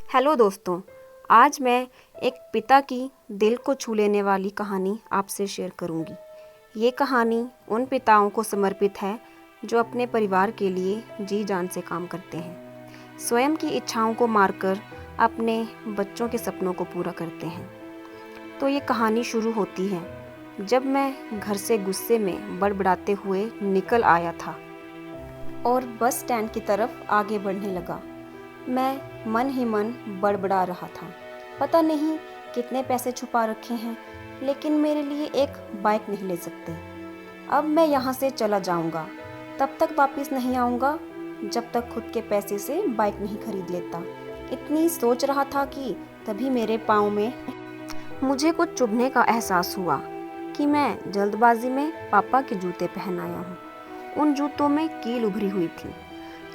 Hello दोस्तों। आज मैं एक पिता की दिल को छू लेने वाली कहानी आपसे शेयर करूंगी। ये कहानी उन पिताओं को समर्पित है जो अपने परिवार के लिए जी जान से काम करते हैं, स्वयं की इच्छाओं को मारकर अपने बच्चों के सपनों को पूरा करते हैं। तो ये कहानी शुरू होती है जब मैं घर से गुस्से में बड़बड़ाते हुए निकल आया था और बस स्टैंड की तरफ आगे बढ़ने लगा। मैं मन ही मन बड़बड़ा रहा था। पता नहीं कितने पैसे छुपा रखे हैं, लेकिन मेरे लिए एक बाइक नहीं ले सकते। अब मैं यहाँ से चला जाऊँगा, तब तक वापस नहीं आऊँगा जब तक खुद के पैसे से बाइक नहीं खरीद लेता। इतनी सोच रहा था कि तभी मेरे पाँव में मुझे कुछ चुभने का एहसास हुआ कि मैं जल्दबाजी में पापा के जूते पहन आया हूँ। उन जूतों में कील उभरी हुई थी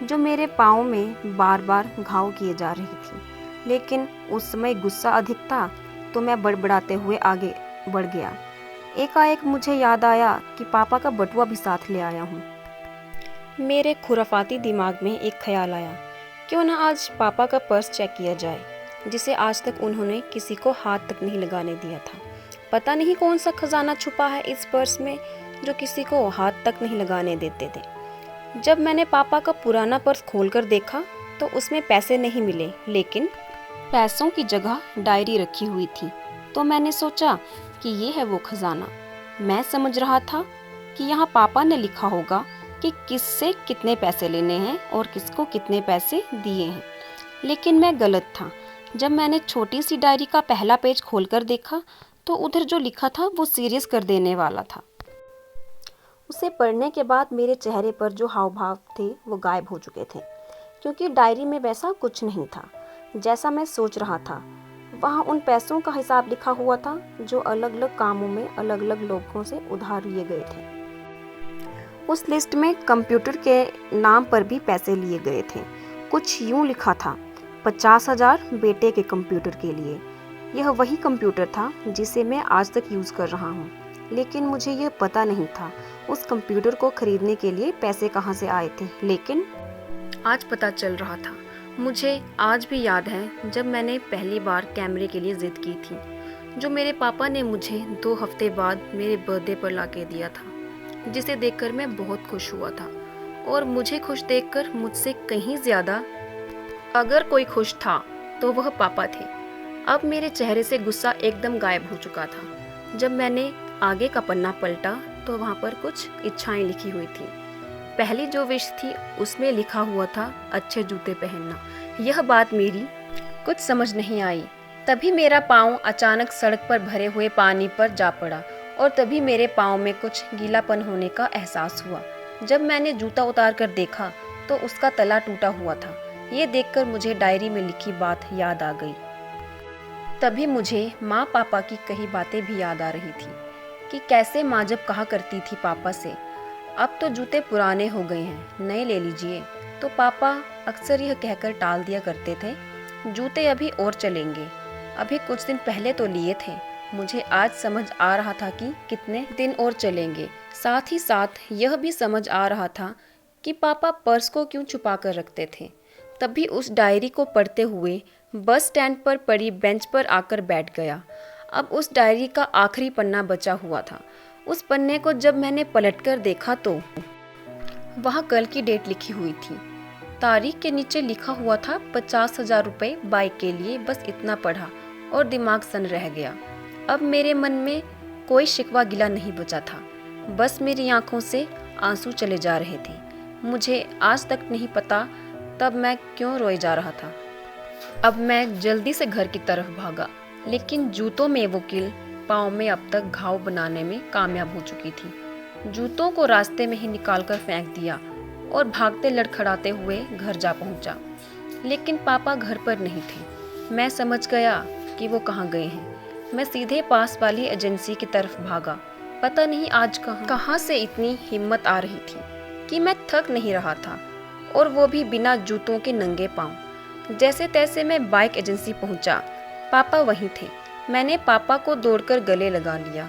जो मेरे पाँव में बार बार घाव किए जा रही थी। लेकिन उस समय गुस्सा अधिक था तो मैं बड़बड़ाते हुए आगे बढ़ गया। एकाएक मुझे याद आया कि पापा का बटुआ भी साथ ले आया हूँ। मेरे खुराफाती दिमाग में एक ख्याल आया, क्यों ना आज पापा का पर्स चेक किया जाए, जिसे आज तक उन्होंने किसी को हाथ तक नहीं लगाने दिया था। पता नहीं कौन सा खजाना छुपा है इस पर्स में जो किसी को हाथ तक नहीं लगाने देते थे। जब मैंने पापा का पुराना पर्स खोलकर देखा तो उसमें पैसे नहीं मिले, लेकिन पैसों की जगह डायरी रखी हुई थी। तो मैंने सोचा कि ये है वो खजाना। मैं समझ रहा था कि यहाँ पापा ने लिखा होगा कि किससे कितने पैसे लेने हैं और किसको कितने पैसे दिए हैं, लेकिन मैं गलत था। जब मैंने छोटी सी डायरी का पहला पेज खोलकर देखा तो उधर जो लिखा था वो सीरियस कर देने वाला था। उसे पढ़ने के बाद मेरे चेहरे पर जो हाव भाव थे वो गायब हो चुके थे, क्योंकि डायरी में वैसा कुछ नहीं था जैसा मैं सोच रहा था। वहाँ उन पैसों का हिसाब लिखा हुआ था जो अलग अलग कामों में अलग अलग लोगों से उधार लिए गए थे। उस लिस्ट में कंप्यूटर के नाम पर भी पैसे लिए गए थे। कुछ यूँ लिखा था, 50,000 बेटे के कंप्यूटर के लिए। यह वही कंप्यूटर था जिसे मैं आज तक यूज़ कर रहा हूँ, लेकिन मुझे यह पता नहीं था उस कंप्यूटर को खरीदने के लिए पैसे कहाँ से आए थे। लेकिन आज पता चल रहा था। मुझे आज भी याद है जब मैंने पहली बार कैमरे के लिए ज़िद की थी, जो मेरे पापा ने मुझे 2 हफ्ते बाद मेरे बर्थडे पर ला के दिया था, जिसे देखकर मैं बहुत खुश हुआ था। और मुझे खुश देखकर मुझसे कहीं ज़्यादा अगर कोई खुश था तो वह पापा थे। अब मेरे चेहरे से गुस्सा एकदम गायब हो चुका था। जब मैंने आगे का पन्ना पलटा तो वहाँ पर कुछ इच्छाएं लिखी हुई थी। पहली जो विश थी उसमें लिखा हुआ था अच्छे जूते पहनना। यह बात मेरी कुछ समझ नहीं आई। तभी मेरा पाँव अचानक सड़क पर भरे हुए पानी पर जा पड़ा और तभी मेरे पाँव में कुछ गीलापन होने का एहसास हुआ। जब मैंने जूता उतार कर देखा तो उसका तला टूटा हुआ था। ये देखकर मुझे डायरी में लिखी बात याद आ गई। तभी मुझे माँ पापा की कही बातें भी याद आ रही थी कि कैसे माँ जब कहा करती थी पापा से, अब तो जूते पुराने हो गए हैं, नए ले लीजिए, तो पापा अक्सर यह कहकर टाल दिया करते थे, जूते अभी और चलेंगे, अभी कुछ दिन पहले तो लिए थे। मुझे आज समझ आ रहा था कि कितने दिन और चलेंगे। साथ ही साथ यह भी समझ आ रहा था कि पापा पर्स को क्यों छुपा कर रखते थे। तभी उस डायरी को पढ़ते हुए बस स्टैंड पर पड़ी बेंच पर आकर बैठ गया। अब उस डायरी का आखिरी पन्ना बचा हुआ था। उस पन्ने को जब मैंने पलटकर देखा तो वहाँ कल की डेट लिखी हुई थी। तारीख के नीचे लिखा हुआ था 50,000 रुपये बाइक के लिए। बस इतना पढ़ा और दिमाग सन रह गया। अब मेरे मन में कोई शिकवा गिला नहीं बचा था, बस मेरी आंखों से आंसू चले जा रहे थे। मुझे आज तक नहीं पता तब मैं क्यों रोए जा रहा था। अब मैं जल्दी से घर की तरफ भागा, लेकिन जूतों में वो कील पाँव में अब तक घाव बनाने में कामयाब हो चुकी थी। जूतों को रास्ते में ही निकालकर फेंक दिया और भागते लड़खड़ाते हुए घर जा पहुंचा। लेकिन पापा घर पर नहीं थे। मैं समझ गया कि वो कहाँ गए हैं। मैं सीधे पास वाली एजेंसी की तरफ भागा। पता नहीं आज कहाँ से इतनी हिम्मत आ रही थी कि मैं थक नहीं रहा था, और वो भी बिना जूतों के नंगे पाँव। जैसे तैसे मैं बाइक एजेंसी पहुंचा। पापा वहीं थे। मैंने पापा को दौड़कर गले लगा लिया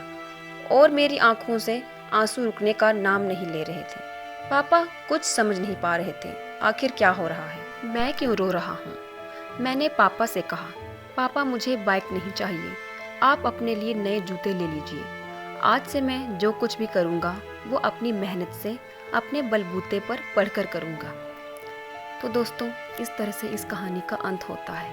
और मेरी आंखों से आंसू रुकने का नाम नहीं ले रहे थे। पापा कुछ समझ नहीं पा रहे थे, आखिर क्या हो रहा है, मैं क्यों रो रहा हूँ। मैंने पापा से कहा, पापा मुझे बाइक नहीं चाहिए, आप अपने लिए नए जूते ले लीजिए। आज से मैं जो कुछ भी करूँगा वो अपनी मेहनत से अपने बलबूते पर पढ़कर करूँगा। तो दोस्तों, इस तरह से इस कहानी का अंत होता है।